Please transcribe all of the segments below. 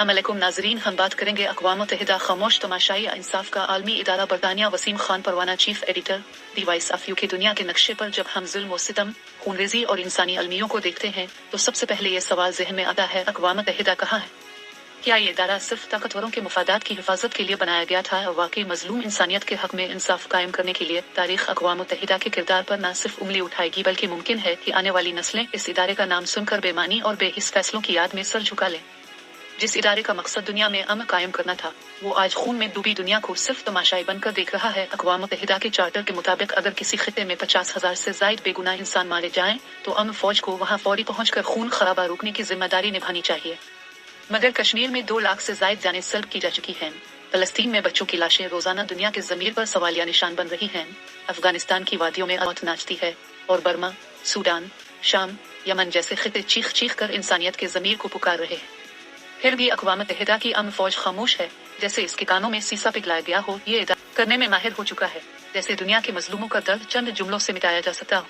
अस्सलामुअलैकुम नाजरीन, हम बात करेंगे अक़वाम मुत्तहिदा खामोश तमाशाई इंसाफ का आलमी इदारा बरतानिया Waseem Khan Parwana chief editor the voice of UK दुनिया के नक्शे पर जब हम जुल्म व सितम, खूनरेज़ी और इंसानी अलमियों को देखते हैं तो सबसे पहले ये सवाल ज़हन में आता है, अक़वाम मुत्तहिदा कहाँ है? क्या ये इदारा सिर्फ ताकतवरों के मुफादात की हिफाजत के लिए बनाया गया था और वाकई मजलूम इंसानियत के हक में इंसाफ कायम करने के लिए? तारीख अक़वाम मुत्तहिदा के किरदार पर न सिर्फ उंगली उठाएगी बल्कि मुमकिन है कि आने वाली नस्लें इस इदारे का नाम सुनकर बेमानी और बेहिस फैसलों की याद में सर झुका लें। जिस इदारे का मकसद दुनिया में अमन कायम करना था, वो आज खून में डूबी दुनिया को सिर्फ तमाशाई बनकर देख रहा है। अक़वाम मुत्तहिदा के चार्टर के मुताबिक अगर किसी खित्ते में 50,000 से जायद बेगुनाह इंसान मारे जाएं, तो अमन फौज को वहां फौरी पहुंचकर खून खराबा रोकने की जिम्मेदारी निभानी चाहिए। मगर कश्मीर में 2 लाख से जायद जानें सल्ब की जा चुकी हैं। फलस्तीन में बच्चों की लाशें रोजाना दुनिया के जमीर पर सवालिया निशान बन रही हैं। अफगानिस्तान की वादियों में मौत नाचती है और बर्मा, सूडान, शाम, यमन जैसे खित्ते चीख चीख कर इंसानियत के जमीर को पुकार रहे हैं। फिर भी अक़वाम मुत्तहिदा की अमन फौज खामोश है, जैसे इसके कानों में सीसा पिघलाया गया हो। ये इदारा करने में माहिर हो चुका है, जैसे दुनिया के मजलूमों का दर्द चंद जुमलों से मिटाया जा सकता हो।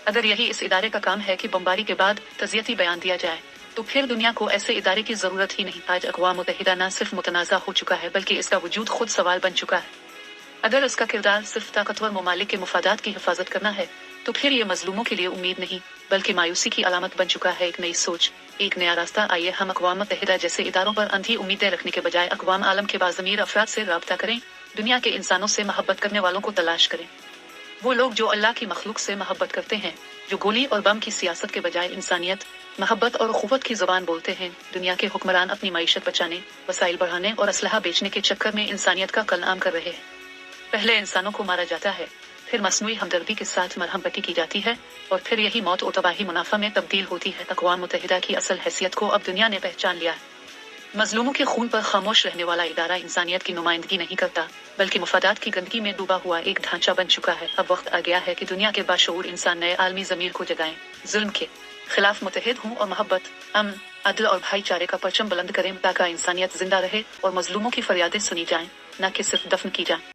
अगर यही इस इदारे का काम है कि बमबारी के बाद तज़ियती बयान दिया जाए, तो फिर दुनिया को ऐसे इदारे की जरूरत ही नहीं। आज अक़वाम मुत्तहिदा न सिर्फ मुतनाज़ा हो चुका है बल्कि इसका वजूद खुद सवाल बन चुका है। अगर उसका किरदार सिर्फ ताकतवर ममालिक के मुफादात की हिफाजत करना है, तो फिर ये मजलूमों के लिए उम्मीद नहीं बल्कि मायूसी की अलामत बन चुका है। एक नई सोच, एक नया रास्ता। आइए हम अक़वाम मुत्तहिदा जैसे इदारों पर अंधी उम्मीदें रखने के बजाय अक़वाम आलम के बाज़मीर अफराद से राब्ता करें, दुनिया के इंसानों से मोहब्बत करने वालों को तलाश करें। वो लोग जो अल्लाह की मखलूक से मोहब्बत करते हैं, जो गोली और बम की सियासत के बजाय इंसानियत, मोहब्बत और उख़ुव्वत की ज़बान बोलते हैं। दुनिया के हुक्मरान अपनी मईशत बचाने, वसाइल बढ़ाने और असलहा बेचने के चक्कर में इंसानियत का कलआम कर रहे हैं। पहले इंसानों को मारा जाता है, फिर मसनूई हमदर्दी के साथ मरहम पट्टी की जाती है और फिर यही मौत और तबाही मुनाफा में तब्दील होती है। अक़वाम मुत्तहिदा की असल हैसियत को अब दुनिया ने पहचान लिया है। मजलूमों के खून पर खामोश रहने वाला इदारा इंसानियत की नुमाइंदगी नहीं करता बल्कि मुफादात की गंदगी में डूबा हुआ एक ढांचा बन चुका है। अब वक्त आ गया है कि दुनिया के बाशऊर इंसान नए आलमी ज़मीर को जगाएं, जुल्म के खिलाफ मुत्तहिद हों और मोहब्बत, अमन, अदल और भाईचारे का परचम बुलंद करें ताकि इंसानियत जिंदा रहे और मजलूमों की फरियादें सुनी जाएं, न कि सिर्फ दफन की जाएं।